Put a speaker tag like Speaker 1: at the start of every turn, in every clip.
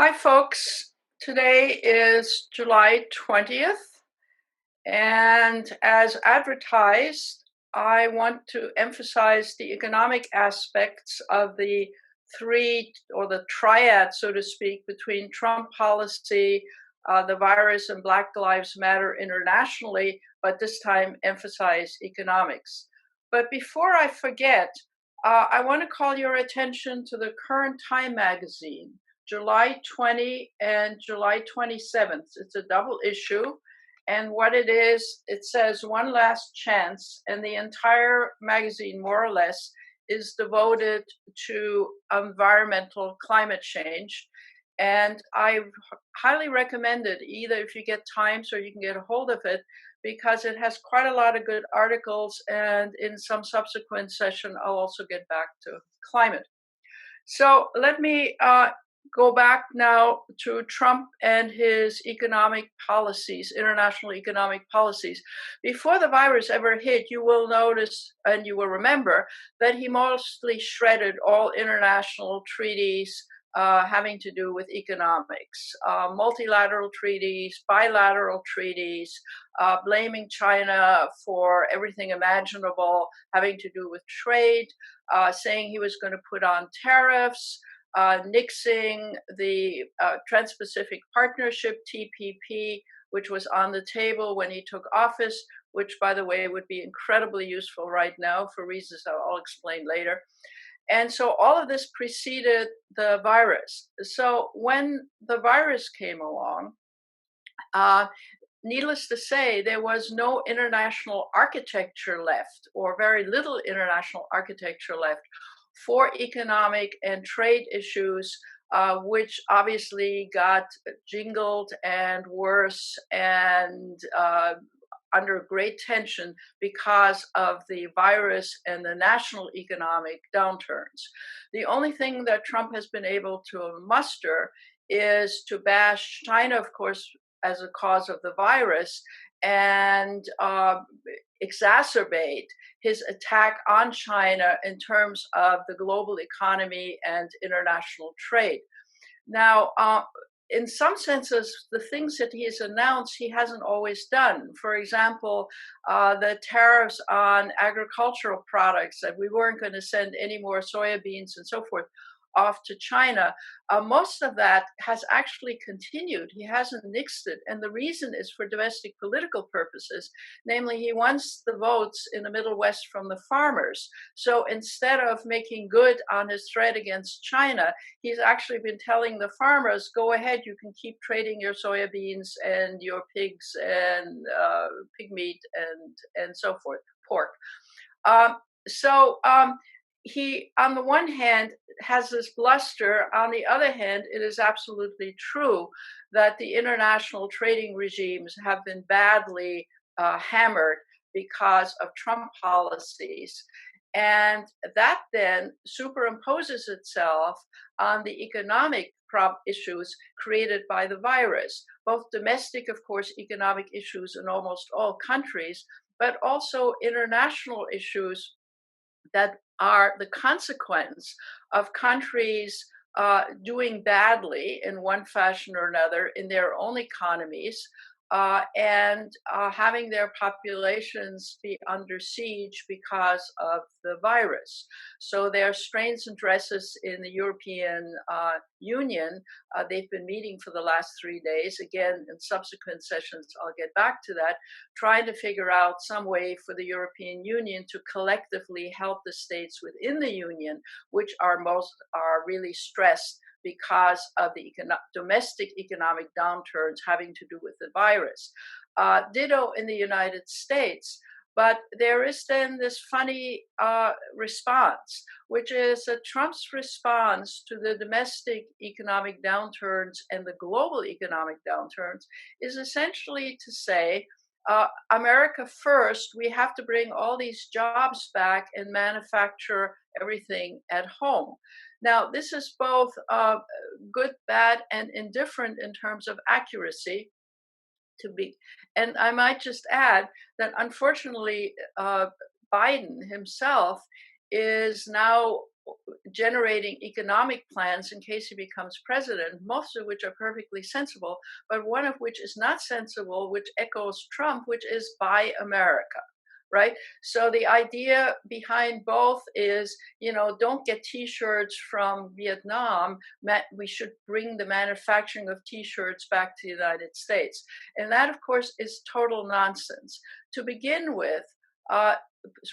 Speaker 1: Hi, folks. Today is July 20th, and as advertised, I want to emphasize the economic aspects of the three or the triad, so to speak, between Trump policy, the virus, and Black Lives Matter internationally, but this time emphasize economics. But before I forget, I want to call your attention to the current Time magazine. July 20 and July 27th. It's a double issue. And what it is, it says One Last Chance, and the entire magazine, more or less, is devoted to environmental climate change. And I highly recommend it, either if you get time so you can get a hold of it, because it has quite a lot of good articles. And in some subsequent session, I'll also get back to climate. So let me go back now to Trump and his economic policies, international economic policies. Before the virus ever hit, you will notice and you will remember that he mostly shredded all international treaties having to do with economics, multilateral treaties, bilateral treaties, blaming China for everything imaginable having to do with trade, saying he was going to put on tariffs, nixing the Trans-Pacific Partnership, TPP, which was on the table when he took office, which, by the way, would be incredibly useful right now for reasons I'll explain later. And so all of this preceded the virus. So when the virus came along, needless to say, there was no international architecture left, or very little international architecture left for economic and trade issues, which obviously got jingled and worse and under great tension because of the virus and the national economic downturns. The only thing that Trump has been able to muster is to bash China, of course, as a cause of the virus, and exacerbate his attack on China in terms of the global economy and international trade. Now, in some senses, the things that he has announced, he hasn't always done. For example, the tariffs on agricultural products, that we weren't going to send any more soybeans and so forth off to China. Most of that has actually continued. He hasn't nixed it. And the reason is for domestic political purposes. Namely, he wants the votes in the Middle West from the farmers. So instead of making good on his threat against China, he's actually been telling the farmers, go ahead, you can keep trading your soybeans and your pigs and pig meat and so forth, pork. He, on the one hand, has this bluster. On the other hand, it is absolutely true that the international trading regimes have been badly hammered because of Trump policies. And that then superimposes itself on the economic issues created by the virus, both domestic, of course, economic issues in almost all countries, but also international issues that are the consequence of countries doing badly in one fashion or another in their own economies, and having their populations be under siege because of the virus. So there are strains and dresses in the European Union. They've been meeting for the last 3 days. Again, in subsequent sessions, I'll get back to that, trying to figure out some way for the European Union to collectively help the states within the Union, which are really stressed because of the domestic economic downturns having to do with the virus. Ditto in the United States. But there is then this funny response, which is that Trump's response to the domestic economic downturns and the global economic downturns is essentially to say, America first, we have to bring all these jobs back and manufacture everything at home. Now, this is both good, bad, and indifferent in terms of accuracy. And I might just add that unfortunately, Biden himself is now generating economic plans in case he becomes president, most of which are perfectly sensible, but one of which is not sensible, which echoes Trump, which is Buy America. Right. So the idea behind both is, don't get T-shirts from Vietnam. We should bring the manufacturing of T-shirts back to the United States. And that, of course, is total nonsense. To begin with,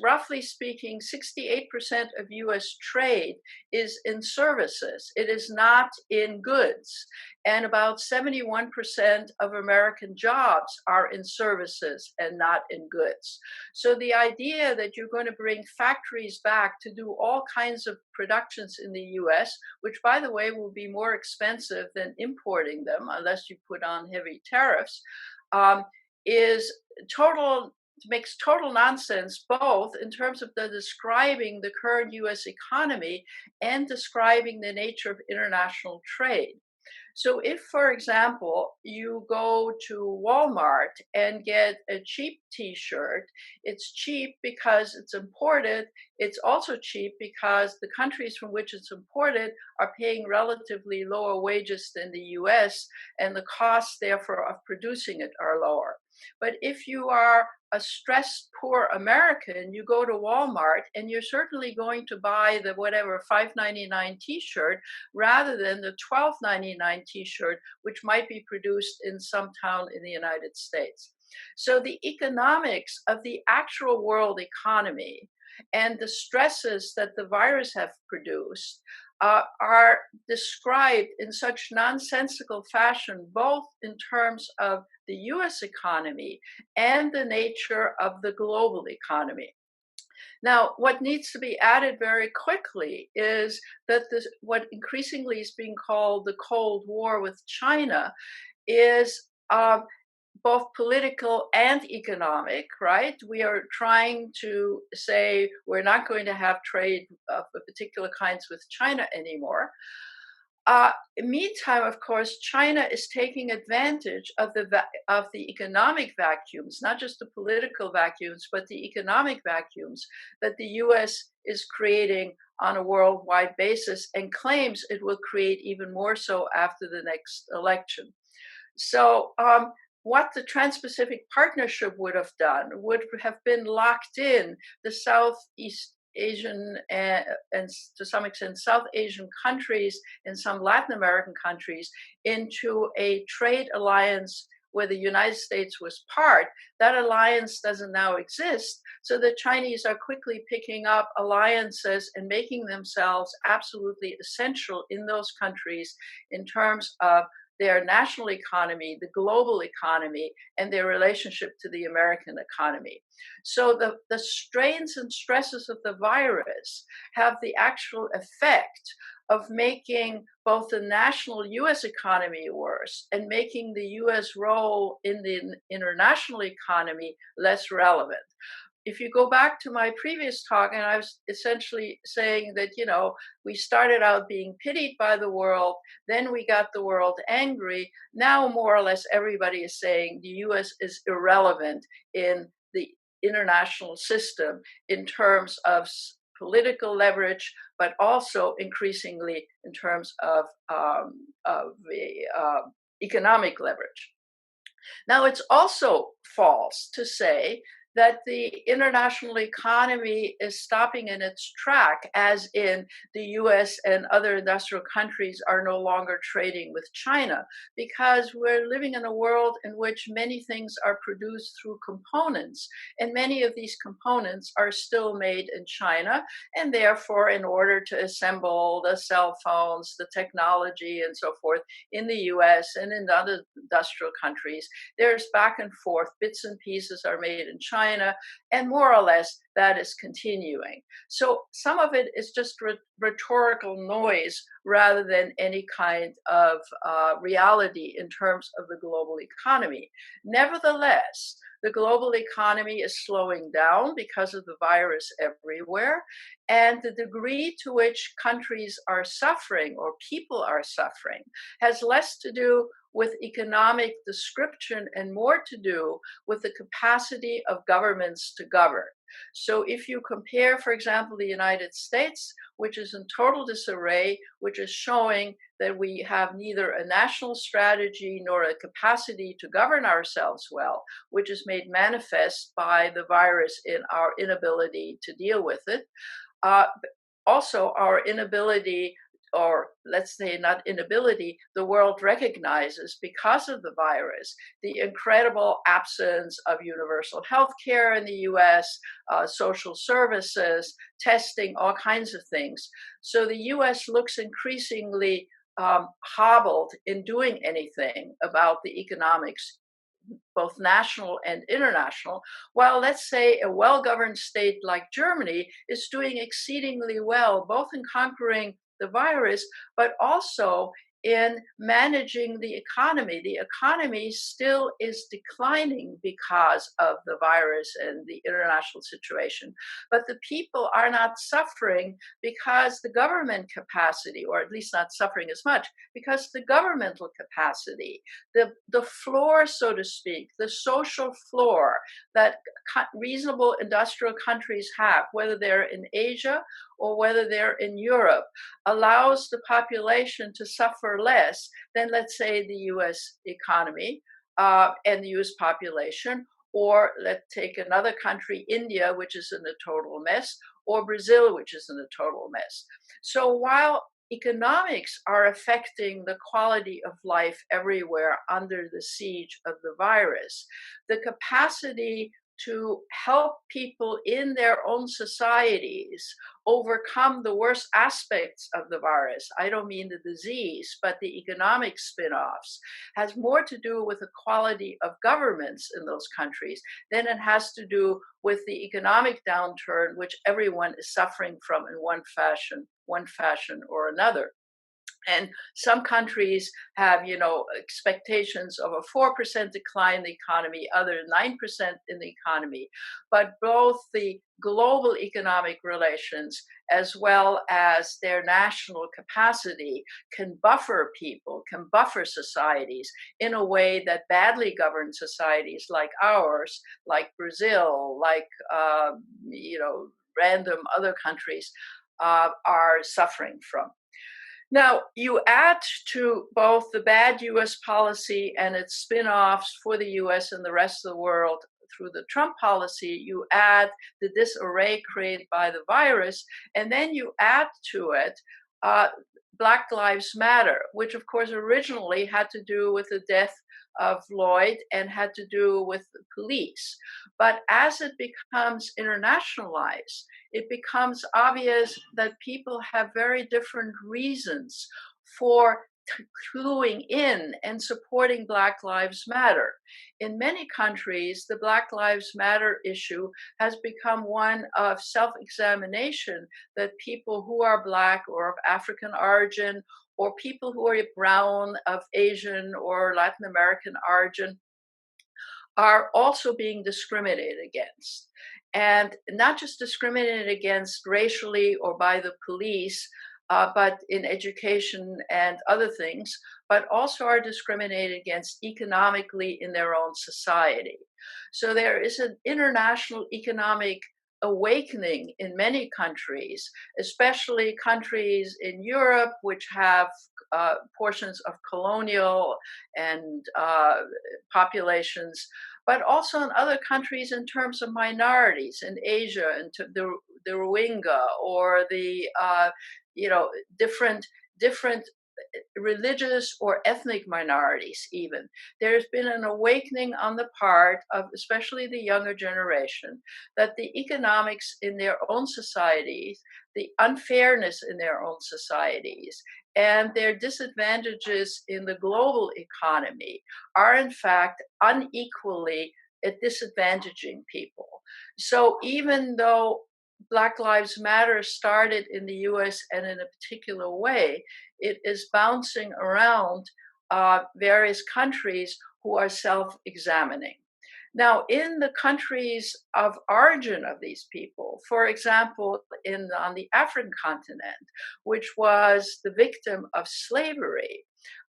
Speaker 1: roughly speaking, 68% of US trade is in services. It is not in goods. And about 71% of American jobs are in services and not in goods. So the idea that you're going to bring factories back to do all kinds of productions in the US, which, by the way, will be more expensive than importing them unless you put on heavy tariffs, is makes total nonsense, both in terms of describing the current US economy and describing the nature of international trade. So if, for example, you go to Walmart and get a cheap T-shirt, it's cheap because it's imported. It's also cheap because the countries from which it's imported are paying relatively lower wages than the US, and the costs, therefore, of producing it are lower. But if you are a stressed poor American, you go to Walmart and you're certainly going to buy the whatever $5.99 T-shirt rather than the $12.99 T-shirt, which might be produced in some town in the United States. So the economics of the actual world economy and the stresses that the virus have produced are described in such nonsensical fashion, both in terms of the US economy and the nature of the global economy. Now, what needs to be added very quickly is that what increasingly is being called the Cold War with China is both political and economic, right? We are trying to say we're not going to have trade of particular kinds with China anymore. Meantime, of course, China is taking advantage of the economic vacuums, not just the political vacuums, but the economic vacuums that the U.S. is creating on a worldwide basis, and claims it will create even more so after the next election. So what the Trans-Pacific Partnership would have done would have been locked in the Southeast Asian and to some extent South Asian countries and some Latin American countries into a trade alliance where the United States was part. That alliance doesn't now exist. So the Chinese are quickly picking up alliances and making themselves absolutely essential in those countries in terms of their national economy, the global economy, and their relationship to the American economy. So the strains and stresses of the virus have the actual effect of making both the national US economy worse and making the US role in the international economy less relevant. If you go back to my previous talk, and I was essentially saying that, we started out being pitied by the world, then we got the world angry. Now, more or less, everybody is saying the US is irrelevant in the international system in terms of political leverage, but also increasingly in terms of economic leverage. Now, it's also false to say that the international economy is stopping in its track, as in the US and other industrial countries are no longer trading with China, because we're living in a world in which many things are produced through components, and many of these components are still made in China, and therefore, in order to assemble the cell phones, the technology, and so forth in the US and in other industrial countries, there's back and forth, bits and pieces are made in China, and more or less that is continuing. So some of it is just rhetorical noise rather than any kind of reality in terms of the global economy. Nevertheless, the global economy is slowing down because of the virus everywhere, and the degree to which countries are suffering or people are suffering has less to do with economic description and more to do with the capacity of governments to govern. So if you compare, for example, the United States, which is in total disarray, which is showing that we have neither a national strategy nor a capacity to govern ourselves well, which is made manifest by the virus in our inability to deal with it. Also, our inability, or let's say not inability, the world recognizes because of the virus, the incredible absence of universal health care in the US, social services, testing, all kinds of things. So the US looks increasingly hobbled in doing anything about the economics, both national and international, while let's say a well-governed state like Germany is doing exceedingly well, both in conquering the virus, but also in managing the economy. The economy still is declining because of the virus and the international situation, but the people are not suffering because the government capacity, or at least not suffering as much, because the governmental capacity, the floor, so to speak, the social floor that reasonable industrial countries have, whether they're in Asia or whether they're in Europe, allows the population to suffer less than, let's say, the US economy and the US population, or let's take another country, India, which is in a total mess, or Brazil, which is in a total mess. So while economics are affecting the quality of life everywhere under the siege of the virus, the capacity to help people in their own societies overcome the worst aspects of the virus, I don't mean the disease, but the economic spin-offs, has more to do with the quality of governments in those countries than it has to do with the economic downturn, which everyone is suffering from in one fashion or another. And some countries have, expectations of a 4% decline in the economy, other 9% in the economy. But both the global economic relations as well as their national capacity can buffer people, can buffer societies in a way that badly governed societies like ours, like Brazil, like, random other countries are suffering from. Now, you add to both the bad US policy and its spin-offs for the US and the rest of the world through the Trump policy, you add the disarray created by the virus, and then you add to it Black Lives Matter, which of course originally had to do with the death of Floyd and had to do with the police. But as it becomes internationalized, it becomes obvious that people have very different reasons for cluing in and supporting Black Lives Matter. In many countries, the Black Lives Matter issue has become one of self-examination, that people who are Black or of African origin, or people who are brown, of Asian or Latin American origin, are also being discriminated against. And not just discriminated against racially or by the police, but in education and other things, but also are discriminated against economically in their own society. So there is an international economic awakening in many countries, especially countries in Europe, which have portions of colonial and populations, but also in other countries in terms of minorities in Asia, and the Rohingya, or the different religious or ethnic minorities even. There's been an awakening on the part of especially the younger generation that the economics in their own societies, the unfairness in their own societies, and their disadvantages in the global economy are in fact unequally disadvantaging people. So even though Black Lives Matter started in the US and in a particular way, it is bouncing around various countries who are self-examining. Now, in the countries of origin of these people, for example, on the African continent, which was the victim of slavery,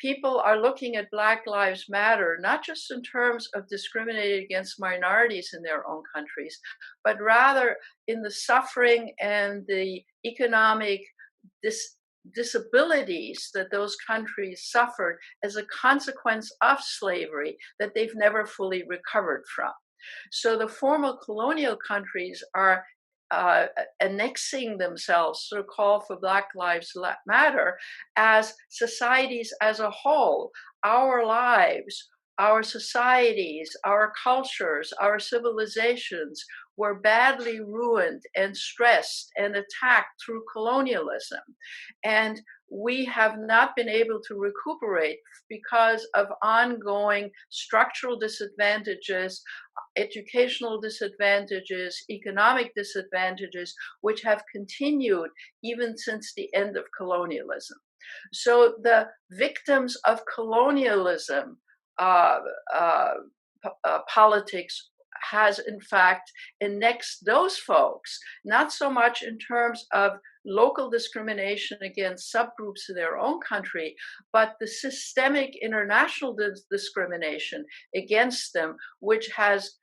Speaker 1: people are looking at Black Lives Matter, not just in terms of discriminating against minorities in their own countries, but rather in the suffering and the economic disabilities that those countries suffered as a consequence of slavery that they've never fully recovered from. So the former colonial countries are annexing themselves to call for Black Lives Matter as societies as a whole. Our lives, our societies, our cultures, our civilizations were badly ruined and stressed and attacked through colonialism. And we have not been able to recuperate because of ongoing structural disadvantages, educational disadvantages, economic disadvantages, which have continued even since the end of colonialism. So the victims of colonialism uh, uh, politics has in fact annexed those folks, not so much in terms of local discrimination against subgroups in their own country, but the systemic international discrimination against them, which has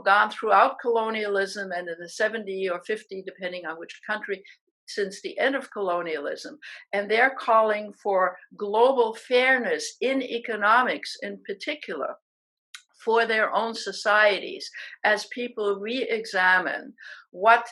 Speaker 1: gone throughout colonialism and in the 70 or 50, depending on which country, since the end of colonialism. And they're calling for global fairness in economics in particular for their own societies as people re-examine what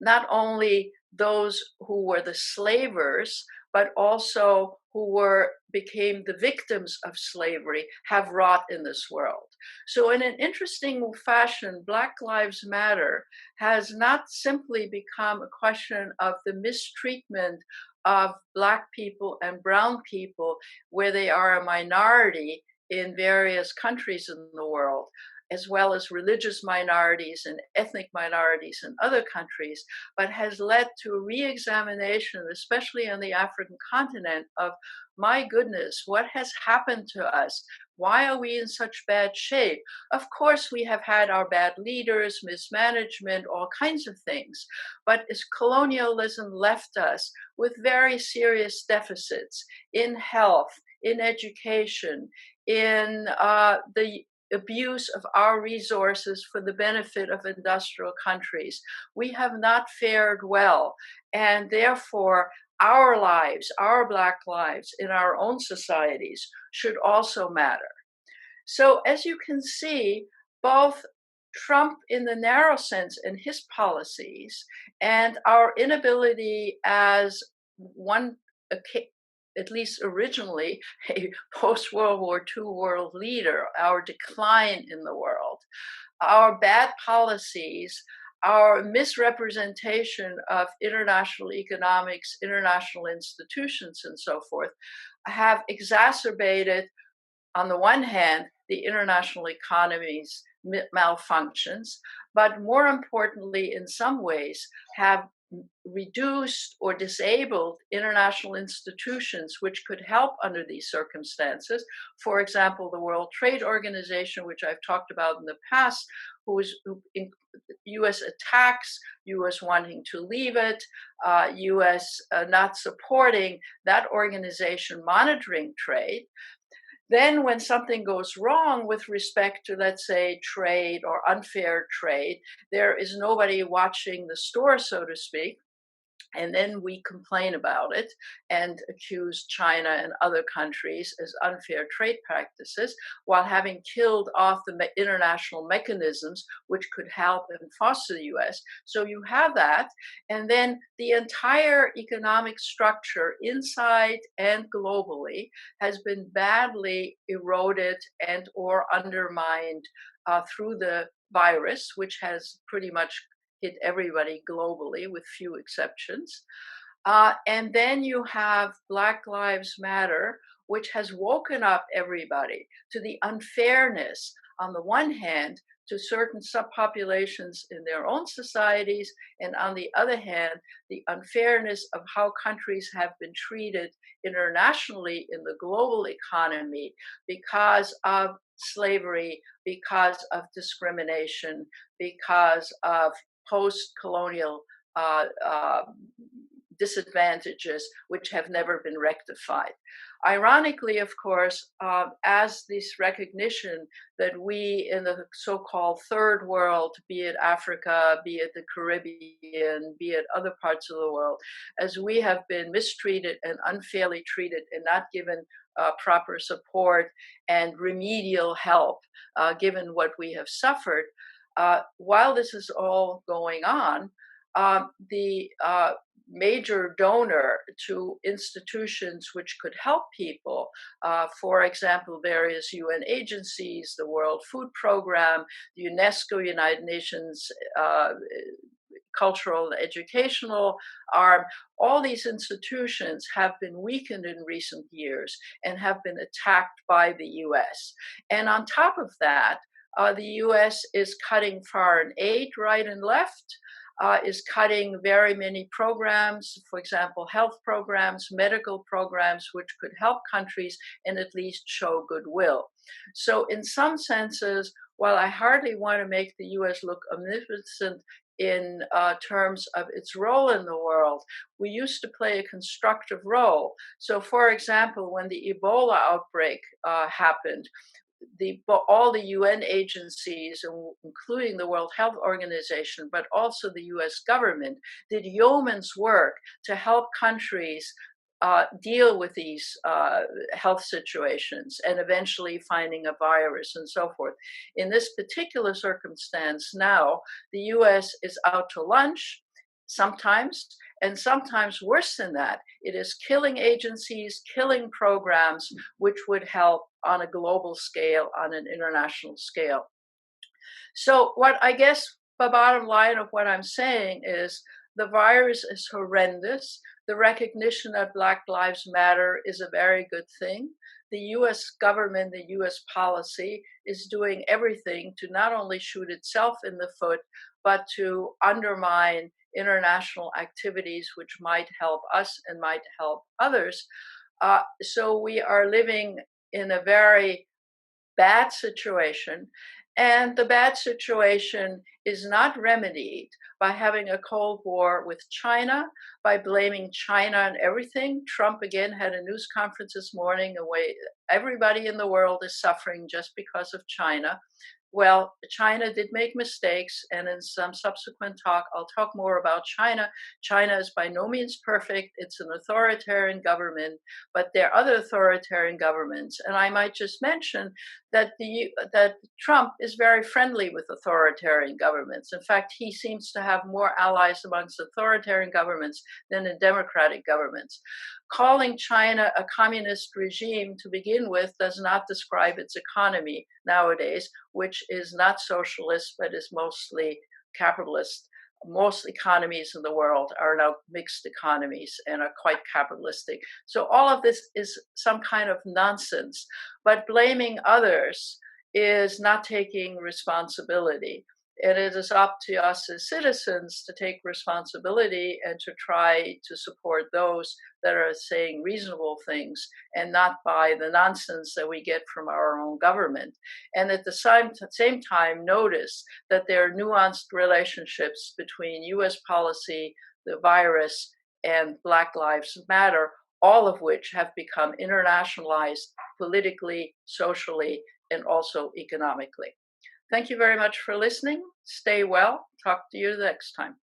Speaker 1: not only those who were the slavers, but also who became the victims of slavery have wrought in this world. So in an interesting fashion, Black Lives Matter has not simply become a question of the mistreatment of Black people and brown people where they are a minority in various countries in the world, as well as religious minorities and ethnic minorities in other countries, but has led to a re-examination, especially on the African continent, of, my goodness, what has happened to us? Why are we in such bad shape? Of course, we have had our bad leaders, mismanagement, all kinds of things, but as colonialism left us with very serious deficits in health, in education, in the abuse of our resources for the benefit of industrial countries. We have not fared well, and therefore our lives, our Black lives in our own societies should also matter. So as you can see, both Trump in the narrow sense in his policies and our inability as one, at least originally, a post-World War II world leader, our decline in the world, our bad policies, our misrepresentation of international economics, international institutions, and so forth, have exacerbated, on the one hand, the international economy's malfunctions, but more importantly, in some ways, have reduced or disabled international institutions which could help under these circumstances. For example, the World Trade Organization, which I've talked about in the past, U.S. attacks, U.S. wanting to leave it, U.S. Not supporting that organization monitoring trade. Then when something goes wrong with respect to, let's say, trade or unfair trade, there is nobody watching the store, so to speak. And then we complain about it and accuse China and other countries as unfair trade practices while having killed off the international mechanisms which could help and foster the US. So you have that. And then the entire economic structure inside and globally has been badly eroded and or undermined through the virus, which has pretty much hit everybody globally with few exceptions. And then you have Black Lives Matter, which has woken up everybody to the unfairness, on the one hand, to certain subpopulations in their own societies, and on the other hand, the unfairness of how countries have been treated internationally in the global economy because of slavery, because of discrimination, because of post-colonial disadvantages which have never been rectified. Ironically, of course, as this recognition that we in the so-called third world, be it Africa, be it the Caribbean, be it other parts of the world, as we have been mistreated and unfairly treated and not given proper support and remedial help, given what we have suffered, while this is all going on, the major donor to institutions which could help people, for example, various UN agencies, the World Food Program, the UNESCO, United Nations cultural and educational arm, all these institutions have been weakened in recent years and have been attacked by the US. And on top of that, the US is cutting foreign aid right and left, is cutting very many programs, for example, health programs, medical programs, which could help countries and at least show goodwill. So in some senses, while I hardly want to make the US look omnipotent in terms of its role in the world, we used to play a constructive role. So for example, when the Ebola outbreak happened, all the UN agencies, including the World Health Organization, but also the US government, did yeoman's work to help countries deal with these health situations and eventually finding a virus and so forth. In this particular circumstance now, the US is out to lunch sometimes, and sometimes worse than that, it is killing agencies, killing programs which would help on a global scale, on an international scale. So what I guess the bottom line of what I'm saying is the virus is horrendous. The recognition that Black Lives Matter is a very good thing. The US government, the US policy is doing everything to not only shoot itself in the foot, but to undermine international activities which might help us and might help others. So we are living in a very bad situation. And the bad situation is not remedied by having a Cold War with China, by blaming China on everything. Trump again had a news conference this morning, a way everybody in the world is suffering just because of China. Well, China did make mistakes, and in some subsequent talk, I'll talk more about China. China is by no means perfect. It's an authoritarian government, but there are other authoritarian governments. And I might just mention that that Trump is very friendly with authoritarian governments. In fact, he seems to have more allies amongst authoritarian governments than in democratic governments. Calling China a communist regime to begin with does not describe its economy nowadays, which is not socialist, but is mostly capitalist. Most economies in the world are now mixed economies and are quite capitalistic. So all of this is some kind of nonsense, but blaming others is not taking responsibility. And it is up to us as citizens to take responsibility and to try to support those that are saying reasonable things and not by the nonsense that we get from our own government. And at the same time, notice that there are nuanced relationships between US policy, the virus, and Black Lives Matter, all of which have become internationalized politically, socially, and also economically. Thank you very much for listening. Stay well. Talk to you next time.